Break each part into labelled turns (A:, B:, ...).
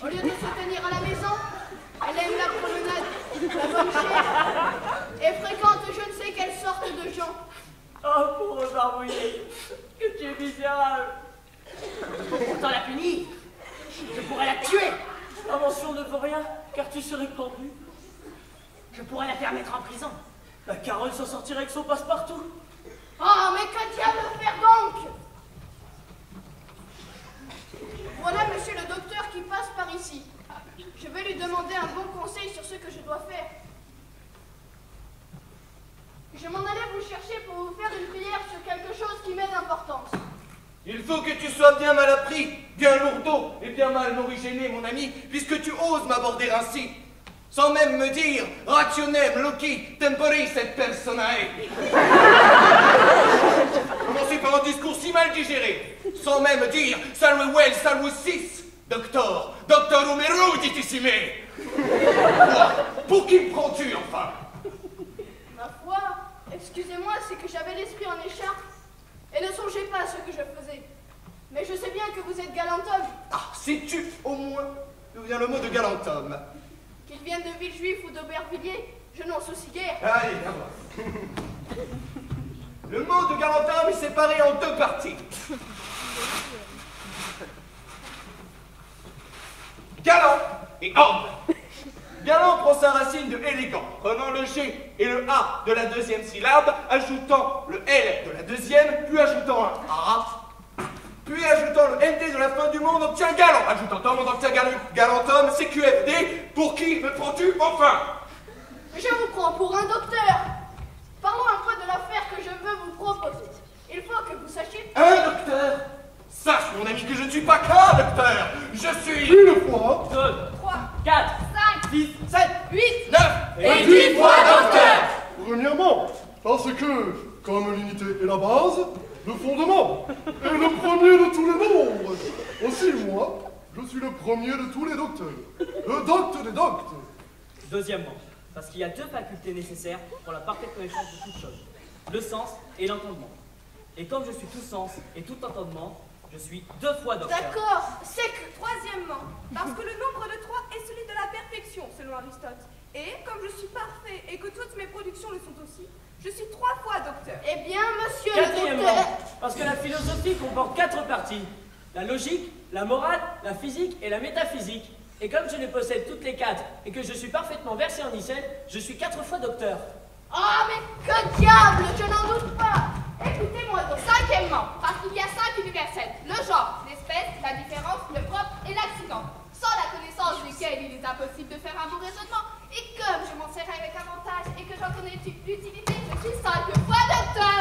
A: Au lieu de se tenir à la maison, elle aime la promenade, la bonne chère, et fréquente je ne sais quelle sorte de gens.
B: Oh, pauvre barbouillé, que tu es misérable.
C: Il faut pourtant la punir. Je pourrais la tuer.
B: L'invention ne vaut rien, car tu serais pendu.
C: Je pourrais la faire mettre en prison.
B: La Carole s'en sortirait avec son passe-partout.
A: Oh, mais que diable faire donc? Voilà monsieur le docteur qui passe par ici. Je vais lui demander un bon conseil sur ce que je dois faire. Je m'en allais vous chercher pour vous faire une prière sur quelque chose qui m'est d'importance.
D: Il faut que tu sois bien mal appris, bien lourdeau et bien mal morigéné, mon ami, puisque tu oses m'aborder ainsi, sans même me dire « Rationem loci temporis et personae ». Commencer par un discours si mal digéré, sans même dire « Salve vel, salve sis, doctor, doctorum eruditissime ». Pour qui me prends-tu, enfin?
A: Ma foi, excusez-moi, c'est que j'avais l'esprit en écharpe et ne songez pas à ce que je faisais. Mais je sais bien que vous êtes galant homme.
D: Ah, sais-tu au moins d'où vient le mot de galant homme?
A: Qu'il vienne de Villejuif ou d'Aubervilliers, je n'en soucie guère.
D: Allez, viens voir. Le mot de galant homme est séparé en deux parties. Galant et homme. Galant prend sa racine de élégant, prenant le G et le A de la deuxième syllabe, ajoutant le L de la deuxième, puis ajoutant un A, puis ajoutant le ND de la fin du mot, on obtient galant. Ajoutant homme, on obtient galant homme, CQFD. Pour qui me prends-tu enfin?
A: Je vous prends pour un docteur. Parlons un peu de l'affaire que je veux vous proposer. Il faut que vous sachiez...
D: Un docteur? Sache, mon ami, que je ne suis pas qu'un docteur. Je suis...
E: Une fois,
B: 2,
A: 3,
B: 4,
A: 5,
B: 6,
A: 7, 8,
D: 9
B: et 10 fois docteur.
E: premièrement, parce que, comme l'unité est la base, le fondement est le premier de tous les nombres. Aussi, moi, je suis le premier de tous les docteurs. Le docte des doctes.
B: Deuxièmement, parce qu'il y a deux facultés nécessaires pour la parfaite connaissance de toute chose, le sens et l'entendement. Et comme je suis tout sens et tout entendement, je suis 2 fois docteur.
A: d'accord, c'est que...
F: Troisièmement, parce que le nombre de 3 est celui de la perfection, selon Aristote. Et comme je suis parfait et que toutes mes productions le sont aussi, je suis 3 fois docteur.
A: Eh bien, monsieur le
B: Quatrièmement,
A: docteur...
B: parce que la philosophie comporte 4 parties. La logique, la morale, la physique et la métaphysique. Et comme je les possède toutes les 4 et que je suis parfaitement versé en Icène, je suis 4 fois docteur.
A: Ah, mais que diable, je n'en doute pas. Écoutez-moi donc.
F: Cinquièmement, parce qu'il y a 5 universels, le genre, l'espèce, la différence, le propre et l'accident, sans la connaissance desquels il est impossible de faire un bon raisonnement. Et comme je m'en sers avec avantage et que j'en connais l'utilité, je suis 5 fois docteur.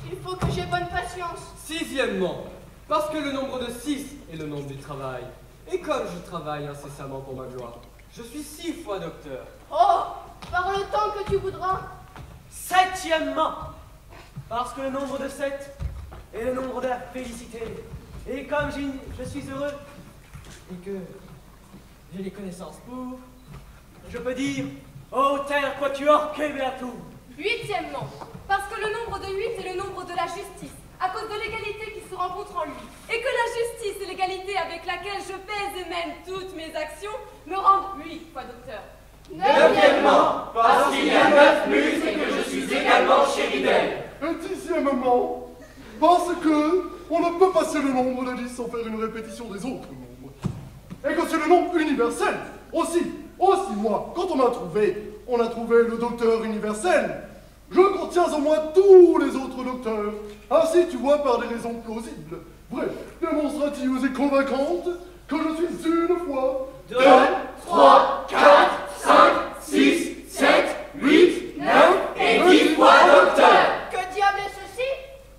A: Il faut que j'aie bonne patience.
G: Sixièmement, parce que le nombre de 6 est le nombre du travail. Et comme je travaille incessamment pour ma gloire, je suis 6 fois docteur.
A: Oh, par le temps que tu voudras.
B: Septièmement, parce que le nombre de 7 est le nombre de la félicité. Et comme je suis heureux et que j'ai les connaissances pour, je peux dire, ô terre quatuor que beatum.
F: Huitièmement, parce que le nombre de 8 est le nombre de la justice, à cause de l'égalité qui se rencontre en lui, et que la justice et l'égalité avec laquelle je pèse et mène toutes mes actions me rendent 8 fois docteur.
D: Neuvièmement, parce qu'il y a 9 muses et que je suis également chéri d'elle.
E: Et dixièmement, parce que on ne peut passer le nombre de 10 sans faire une répétition des autres nombres. Et que c'est le nombre universel. Aussi moi, quand on a trouvé le docteur universel. Je contiens en moi tous les autres docteurs. Ainsi, tu vois, par des raisons plausibles, bref, démonstratives et convaincantes, que je suis une fois
D: 2, 3, 4, 5, 6, 7, 8, 9 et 10 fois docteur.
A: Que diable est ceci?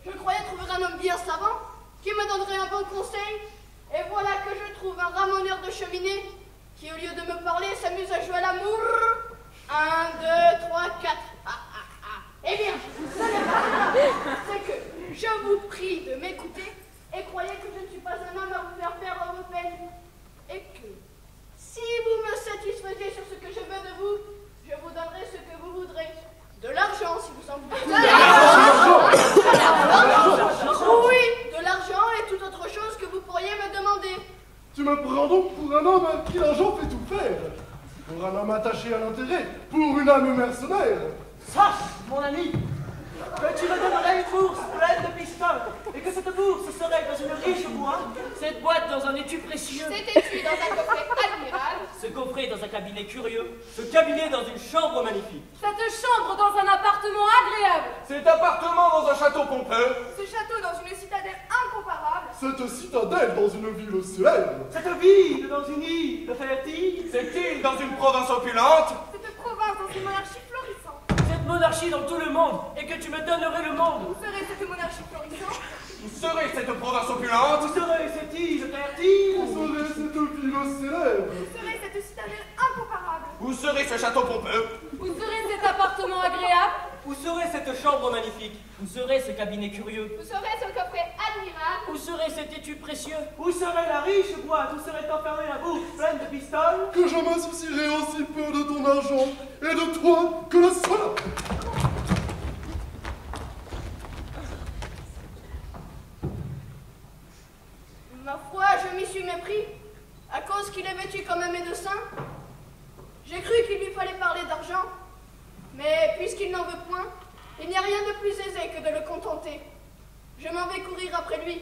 A: Je croyais trouver un homme bien savant qui me donnerait un bon conseil. Et voilà que je trouve un ramoneur de cheminée qui, au lieu de me parler, s'amuse à jouer à l'amour. 1, 2, 3, 4. Eh bien, ce n'est pas ça. C'est que je vous prie de m'écouter et croyez que je ne suis pas un homme à vous faire perdre vos peines. Et que, si vous me satisfaisiez sur ce que je veux de vous, je vous donnerai ce que vous voudrez. De l'argent, si vous en voulez. De l'argent? Oui, de l'argent et toute autre chose que vous pourriez me demander.
E: Tu me prends donc pour un homme à qui l'argent fait tout faire. Pour un homme attaché à l'intérêt, pour une âme mercenaire.
B: Sache, mon ami, que tu me donnerais une bourse pleine de pistoles, et que cette bourse serait dans une riche boîte, cette boîte dans un étui précieux,
F: Cet étui dans un coffret admirable,
C: Ce coffret dans un cabinet curieux, ce cabinet dans une chambre magnifique.
A: Cette chambre dans un appartement agréable.
D: Cet appartement dans un château pompeux.
F: ce château dans une citadelle incomparable,
E: Cette citadelle dans une ville célèbre.
B: cette ville dans une île fertile,
D: Cette île dans une province opulente.
F: cette province dans une monarchie florissante.
C: Cette monarchie dans tout le monde, et que tu me donnerais le monde.
F: Où serait cette monarchie florissante?
D: Où serait cette province opulente?
B: où serait cette île fertile?
E: Où serait cette ville célèbre?
F: Où serait cette citadelle incomparable?
D: Où serait ce château pompeux?
A: Où serait cet appartement agréable?
C: Où serait cette chambre magnifique? Où serait ce cabinet curieux?
F: Où serait ce coffret admirable?
C: Où serait cet étui précieux?
B: Où serait la riche boîte? Où serait enfermée la bourse pleine de pistoles?
E: Que je me soucierais aussi peu de ton argent et de toi que de cela.
A: Ma foi, je m'y suis mépris, à cause qu'il est vêtu comme un médecin. J'ai cru qu'il lui fallait parler d'argent, mais puisqu'il n'en veut point, il n'y a rien de plus aisé que de le contenter. Je m'en vais courir après lui.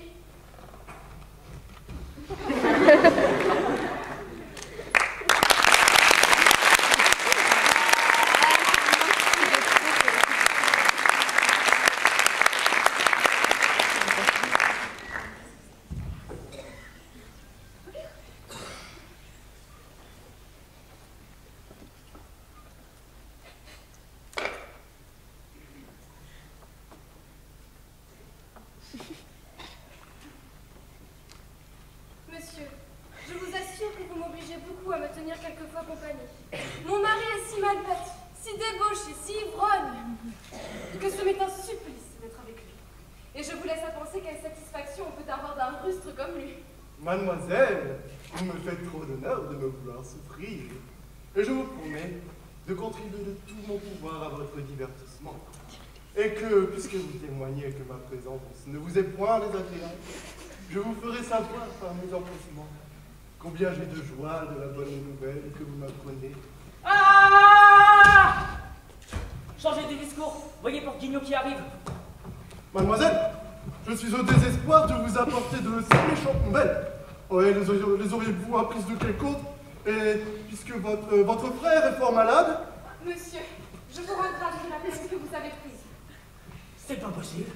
H: Monsieur, je vous assure que vous m'obligez beaucoup à me tenir quelquefois compagnie. Mon mari est si mal bâti, si débauché, si ivrogne, que ce m'est un supplice d'être avec lui. Et je vous laisse à penser quelle satisfaction on peut avoir d'un rustre comme lui.
E: Mademoiselle, vous me faites trop d'honneur de me vouloir souffrir. Et je vous promets de contribuer de tout mon pouvoir à votre divertissement. Et que, puisque vous témoignez que ma présence ne vous est point désagréable, je vous ferai savoir par mes empressements combien j'ai de joie de la bonne nouvelle que vous m'apprenez.
C: Ah! Changez de discours. Voyez pour Guignot qui arrive.
E: Mademoiselle, je suis au désespoir de vous apporter de si méchantes nouvelles. Ouais, les auriez-vous apprises de quelque autre? Et puisque votre frère est fort malade.
H: Monsieur, je vous rends grâce de la place que vous avez prise.
C: C'est pas possible.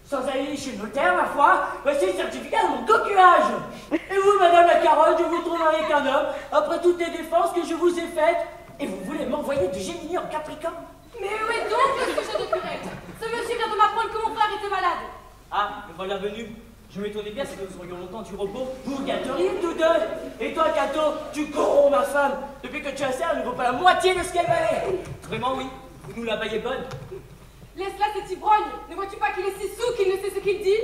C: Sans aller chez le notaire, ma foi, voici le certificat de mon coquillage. Et vous, madame la carotte, je vous trouve avec un homme, après toutes les défenses que je vous ai faites, et vous voulez m'envoyer de Gémini en Capricorne?
H: Mais où est donc le sujet de querelle? Ce monsieur vient de m'apprendre que mon frère était malade.
C: Ah, me voilà venu. Je m'étonnais bien si nous serions longtemps du repos. Vous gâteriez tous deux. Et toi, Cato, tu corromps ma femme. Depuis que tu as ça, elle ne vaut pas la moitié de ce qu'elle valait. Vraiment, oui. Vous nous la baillez bonne.
H: Laisse-la cet ivrogne. Ne vois-tu pas qu'il est si sourd qu'il ne sait ce qu'il dit?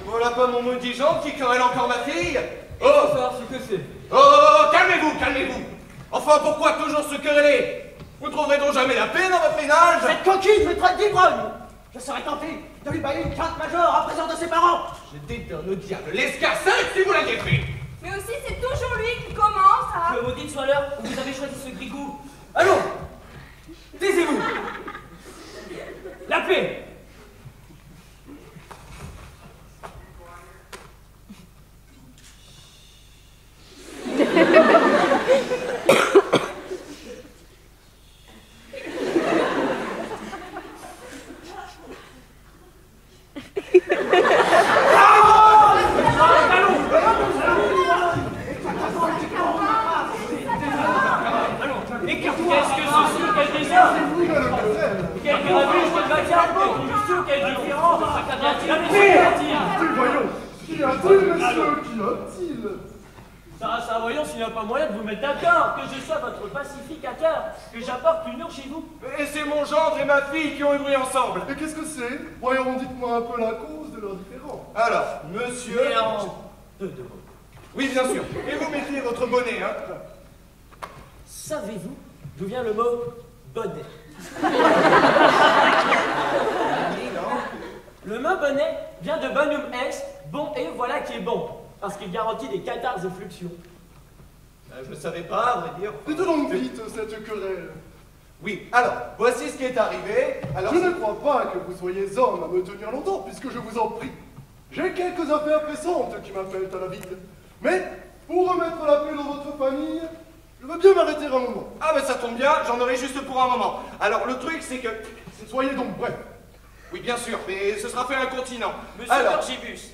D: Voilà pas mon maudit Jean qui querelle encore ma fille.
G: Faut
D: Oh,
G: savoir ce que c'est.
D: oh, calmez-vous, calmez-vous. Enfin, pourquoi toujours se quereller? Vous trouverez donc jamais la paix dans votre ménage?
B: Cette coquine me traite d'ivrogne. Je serais tenté de lui bailler une carte majeure en présence de ses parents.
D: Je détourne au diable l'escarcelle si vous l'aviez fait.
F: Mais aussi, c'est toujours lui qui commence à...
C: Que maudite soit l'heure où vous avez choisi ce grigou. Allons, taisez-vous. La paix. Et qu'est-ce que ceci? Quel désordre? Quel grabuge, quel vacarme, quel convulsion, quel différent?
E: Voyons, qu'y a-t-il, monsieur? Qu'y a-t-il?
C: Ça, voyons s'il n'y a pas moyen de vous mettre d'accord, que je sois votre pacificateur, que j'apporte l'union chez vous.
D: Et c'est mon gendre et ma fille qui ont ébloui ensemble.
E: Et qu'est-ce que c'est? Voyons, dites-moi un peu la cause de leur différend.
D: Alors, monsieur...
C: Et en deux mots.
D: Oui, bien sûr. Et vous mettez votre bonnet, hein?
C: Savez-vous d'où vient le mot bonnet? Le mot bonnet vient de bonum est, bon et voilà qui est bon, parce qu'il garantit des cathars et fluxions.
D: Je ne savais pas, à vrai dire.
E: Dites donc vite cette querelle.
D: Oui, alors, voici ce qui est arrivé. Alors,
E: Je ne crois pas que vous soyez homme à me tenir longtemps, puisque je vous en prie. J'ai quelques affaires pressantes qui m'appellent à la ville. Mais, pour remettre la paix dans votre famille, je veux bien m'arrêter un moment.
D: Ah ben ça tombe bien, j'en aurai juste pour un moment. Alors, le truc, c'est que...
E: Soyez donc bref.
D: Oui, bien sûr, mais ce sera fait incontinent.
C: Monsieur
D: Alors,
C: Gorgibus,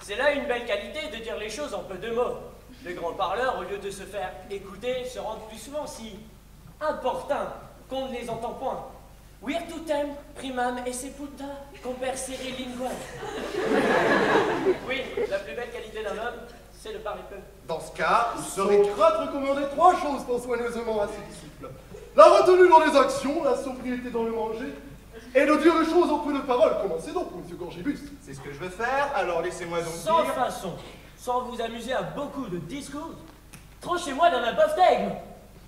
C: c'est là une belle qualité de dire les choses en peu de mots. Le grand parleur, au lieu de se faire écouter, se rend plus souvent si importun qu'on ne les entend point. Virtutem primam esse puta compercere lingua. Oui, la plus belle qualité d'un homme, c'est de parler peu.
D: dans ce cas, vous serez...
E: Socrate recommandait 3 choses pour soigneusement à ses disciples. La retenue dans les actions, la sobriété dans le manger, et de dire les choses en peu de paroles. Commencez donc, monsieur Gorgibus.
D: C'est ce que je veux faire, alors laissez-moi donc
C: Sans
D: dire...
C: façon, sans vous amuser à beaucoup de discours, tranchez-moi d'un apostègme.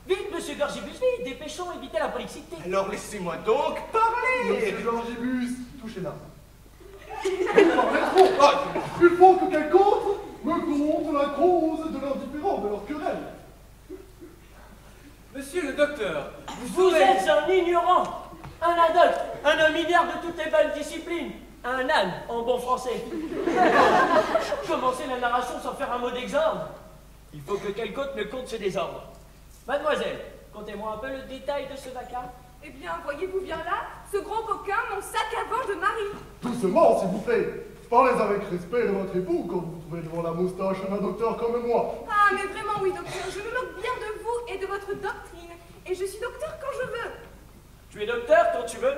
C: Vite, monsieur Gorgibus, vite, dépêchons, évitez la prolixité.
D: Alors laissez-moi donc parler.
E: Monsieur Gorgibus, touchez-la. Vous parlez trop. Il faut que quelqu'un d'autre me conte la cause de leurs différends, de leurs querelles.
G: Monsieur le docteur,
C: Vous êtes un ignorant, un adulte, un homme ignare de toutes les bonnes disciplines, un âne en bon français. Commencez la narration sans faire un mot d'exorde. Il faut que quelqu'un d'autre me conte ce désordre. Mademoiselle, contez-moi un peu le détail de ce vacarme.
H: Eh bien, voyez-vous bien là, ce gros coquin, mon sac à vin de mari.
E: Doucement, s'il vous plaît. Parlez avec respect de votre époux quand vous vous trouvez devant la moustache d'un docteur comme moi.
H: Ah, mais vraiment, oui, docteur, je me moque bien de vous et de votre doctrine. Et je suis docteur quand je veux.
C: Tu es docteur quand tu veux,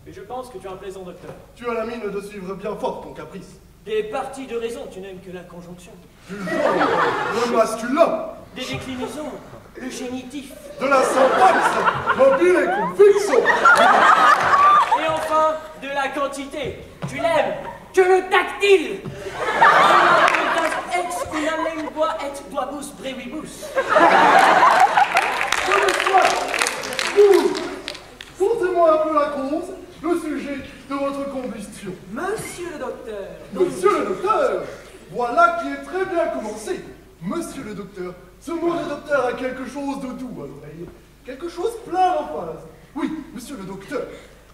C: et je pense que tu es un plaisant docteur.
E: Tu as la mine de suivre bien fort ton caprice.
C: Des parties de raison, tu n'aimes que la conjonction.
E: Du genre, le masculin,
C: Des déclinaisons, le génitif.
E: de la syntaxe, mobile et confixe.
C: Et enfin, de la quantité. Tu l'aimes que le tactile. Ex una lingua et duabus brevibus.
E: Que le soit. Vous, contez-moi un peu la cause, le sujet de votre combustion.
C: Monsieur le docteur.
E: Monsieur le docteur, voilà qui est très bien commencé. Monsieur le docteur, ce mot de docteur a quelque chose de doux à l'oreille. Quelque chose plein d'emphase. Oui, monsieur le docteur.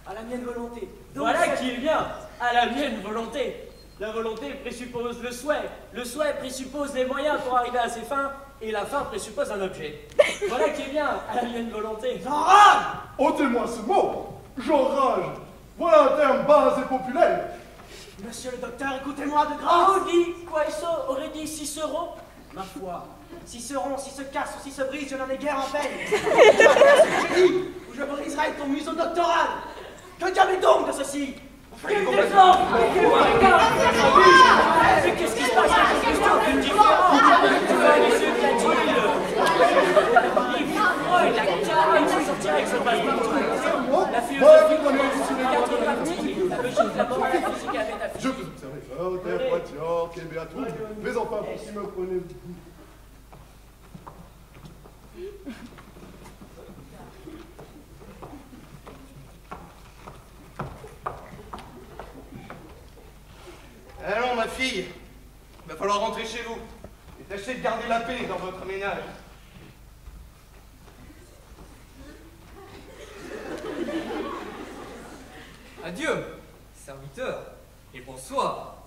C: À la mienne volonté. Voilà qui est bien. À la mienne volonté. La volonté présuppose le souhait présuppose les moyens pour arriver à ses fins, et la fin présuppose un objet. Voilà qui est bien. À la mienne volonté.
E: J'enrage! Ôtez-moi ce mot. J'enrage. Voilà un terme bas et populaire.
C: Monsieur le docteur, écoutez-moi de grâce. Audi, queso, aurait dit Cicéron. Ma foi, Cicéron, s'il se casse ou s'il se brise, je n'en ai guère en peine. J'ai dit, ou je briserai ton museau doctoral. Que diable donc de ceci? Quel désordre! Mais qu'est-ce qui se passe? Quelle différence! Tu vas aller sur la carrière, il sortira avec son passeport. La philosophie commence sur les 4 parties. La logique, la morale, la physique et la métaphysique.
E: Je vous observe, terre, Quatior, Québéatou, mais enfin, pour qui me prenez-vous?
D: Allons, ma fille, il va falloir rentrer chez vous. Et tâchez de garder la paix dans votre ménage.
G: adieu, serviteur, et bonsoir.